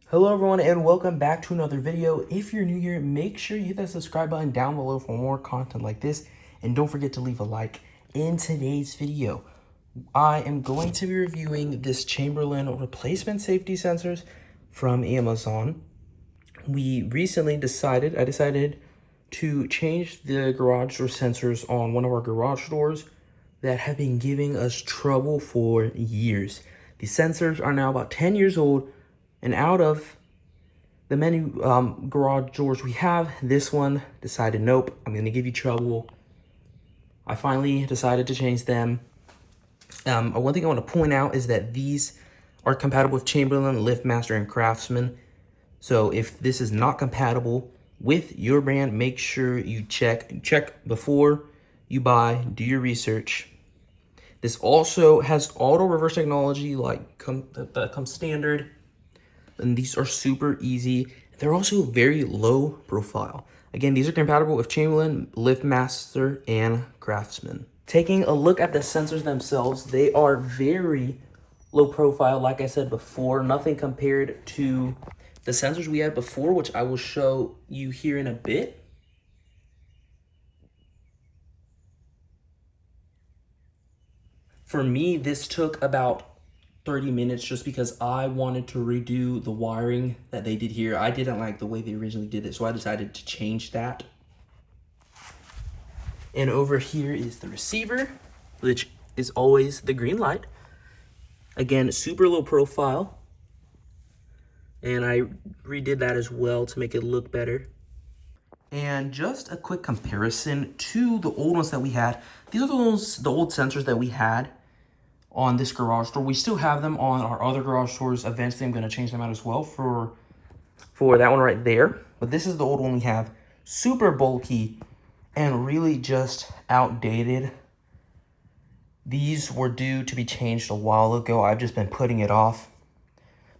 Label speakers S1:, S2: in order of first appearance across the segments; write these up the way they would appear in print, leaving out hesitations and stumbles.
S1: Hello everyone and welcome back to another video. If you're new here, make sure you hit that subscribe button down below for more content like this. And don't forget to leave a like. In today's video, I am going to be reviewing this Chamberlain replacement safety sensors from Amazon. I decided to change the garage door sensors on one of our garage doors that have been giving us trouble for years. These sensors are now about 10 years old, and out of the many garage doors we have, this one decided, nope, I'm gonna give you trouble. I finally decided to change them. One thing I want to point out is that these are compatible with Chamberlain, LiftMaster, and Craftsman. So if this is not compatible with your brand, make sure you check before you buy, do your research. This also has auto reverse technology that comes standard. And these are super easy. They're also very low profile. Again, these are compatible with Chamberlain, LiftMaster, and Craftsman. Taking a look at the sensors themselves, they are very low profile, like I said before. Nothing compared to the sensors we had before, which I will show you here in a bit. For me, this took about 30 minutes just because I wanted to redo the wiring that they did here. I didn't like the way they originally did it, so I decided to change that. And over here is the receiver, which is always the green light. Again, super low profile. And I redid that as well to make it look better. And just a quick comparison to the old ones that we had. These are the old sensors that we had on this garage door. We still have them on our other garage doors. Eventually, I'm going to change them out as well for that one right there. But this is the old one we have. Super bulky and really just outdated. These were due to be changed a while ago. I've just been putting it off.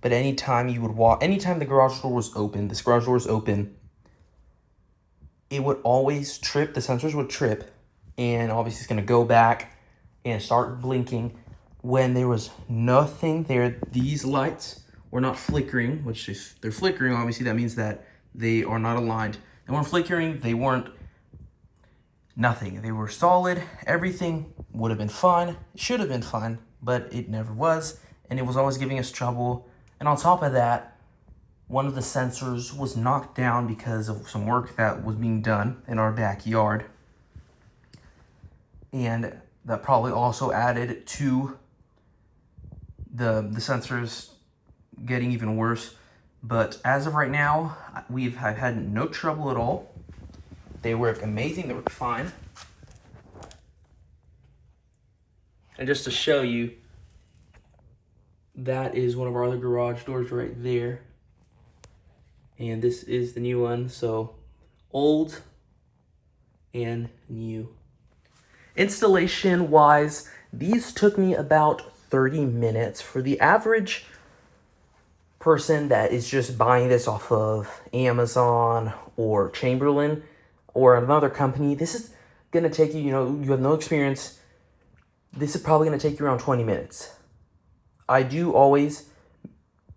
S1: But anytime the garage door was open, this garage door was open, it would always trip. The sensors would trip. And obviously, it's going to go back and start blinking. When there was nothing there, these lights were not flickering, which if they're flickering, obviously that means that they are not aligned. They weren't flickering, they weren't nothing. They were solid. Everything would have been fine. It should have been fine, but it never was, and it was always giving us trouble. And on top of that, one of the sensors was knocked down because of some work that was being done in our backyard. And that probably also added to the sensors getting even worse. But as of right now, I've had no trouble at all. They work amazing, they work fine. And just to show you, that is one of our other garage doors right there. And this is the new one, so old and new. Installation wise, these took me about 30 minutes. For the average person that is just buying this off of Amazon or Chamberlain or another company, this is gonna take you, you have no experience, this is probably gonna take you around 20 minutes. I do always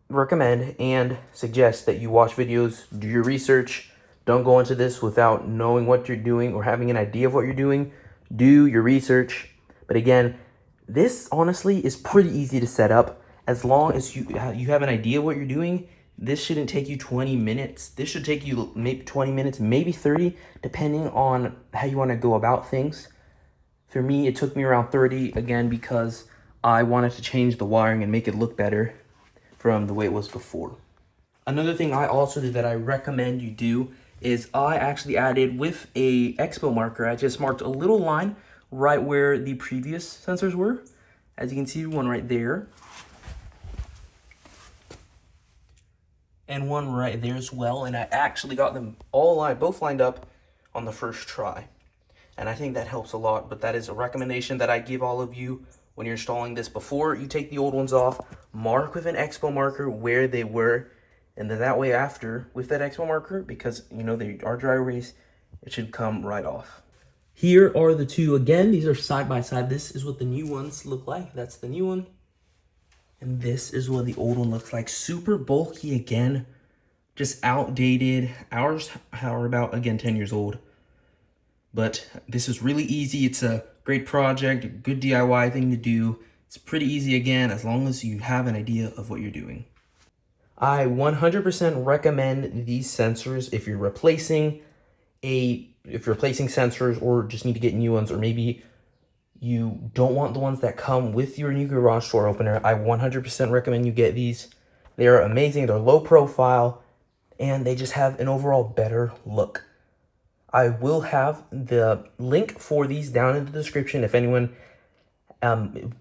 S1: recommend and suggest that you watch videos, do your research. Don't go into this without knowing what you're doing or having an idea of what you're doing. Do your research. But again, this honestly is pretty easy to set up. As long as you have an idea what you're doing, this shouldn't take you 20 minutes. This should take you maybe 20 minutes, maybe 30, depending on how you want to go about things. For me, it took me around 30, again, because I wanted to change the wiring and make it look better from the way it was before. Another thing I also did that I recommend you do is I actually added with a expo marker, I just marked a little line right where the previous sensors were. As you can see, one right there. And one right there as well. And I actually got them both lined up on the first try. And I think that helps a lot, but that is a recommendation that I give all of you when you're installing this. Before you take the old ones off, mark with an expo marker where they were. And then that way after, with that expo marker, because they are dry erase, it should come right off. Here are the two. Again, these are side by side. This is what the new ones look like. That's the new one. And this is what the old one looks like. Super bulky again, just outdated. Ours are about, again, 10 years old. But this is really easy. It's a great project, good DIY thing to do. It's pretty easy again, as long as you have an idea of what you're doing. I 100% recommend these sensors if you're replacing sensors or just need to get new ones, or maybe you don't want the ones that come with your new garage door opener. I 100% recommend you get these. They are amazing. They're low profile and they just have an overall better look. I will have the link for these down in the description if anyone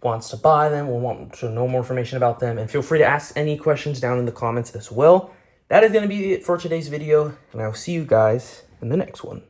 S1: wants to buy them or want to know more information about them. And feel free to ask any questions down in the comments as well. That is going to be it for today's video, and I will see you guys in the next one.